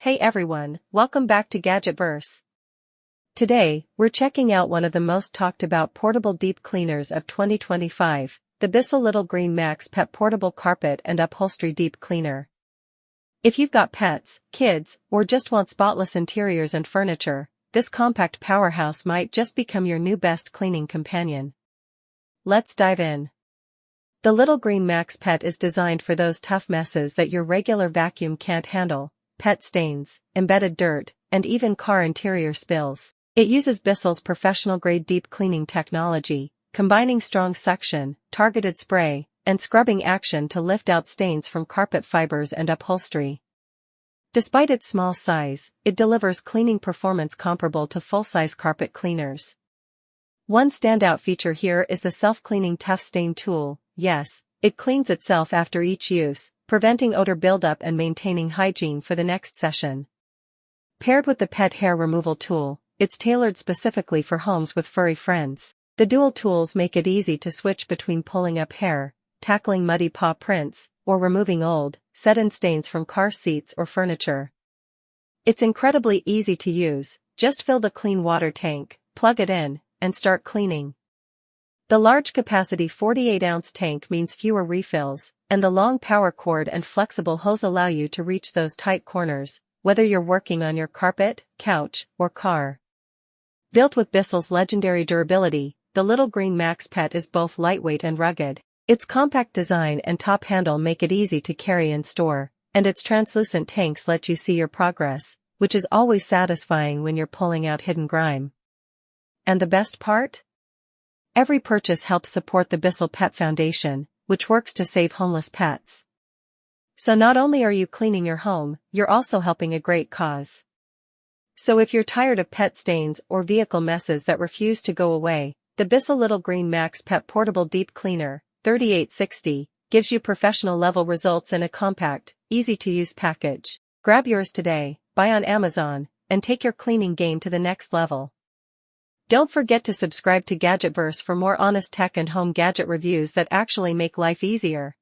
Hey everyone, welcome back to Gadgetverse. Today, we're checking out one of the most talked about portable deep cleaners of 2025, the BISSELL Little Green Max Pet Portable Carpet and Upholstery Deep Cleaner. If you've got pets, kids, or just want spotless interiors and furniture, this compact powerhouse might just become your new best cleaning companion. Let's dive in. The Little Green Max Pet is designed for those tough messes that your regular vacuum can't handle. Pet stains, embedded dirt, and even car interior spills. It uses BISSELL's professional-grade deep cleaning technology, combining strong suction, targeted spray, and scrubbing action to lift out stains from carpet fibers and upholstery. Despite its small size, it delivers cleaning performance comparable to full-size carpet cleaners. One standout feature here is the self-cleaning tough stain tool. Yes, it cleans itself after each use, preventing odor buildup and maintaining hygiene for the next session. Paired with the pet hair removal tool, it's tailored specifically for homes with furry friends. The dual tools make it easy to switch between pulling up hair, tackling muddy paw prints, or removing old, set-in stains from car seats or furniture. It's incredibly easy to use. Just fill the clean water tank, plug it in, and start cleaning. The large capacity 48-ounce tank means fewer refills, and the long power cord and flexible hose allow you to reach those tight corners, whether you're working on your carpet, couch, or car. Built with BISSELL's legendary durability, the Little Green Max Pet is both lightweight and rugged. Its compact design and top handle make it easy to carry and store, and its translucent tanks let you see your progress, which is always satisfying when you're pulling out hidden grime. And the best part? Every purchase helps support the BISSELL Pet Foundation, which works to save homeless pets. So not only are you cleaning your home, you're also helping a great cause. So if you're tired of pet stains or vehicle messes that refuse to go away, the BISSELL Little Green Max Pet Portable Deep Cleaner, 3860, gives you professional-level results in a compact, easy-to-use package. Grab yours today, buy on Amazon, and take your cleaning game to the next level. Don't forget to subscribe to Gadgetverse for more honest tech and home gadget reviews that actually make life easier.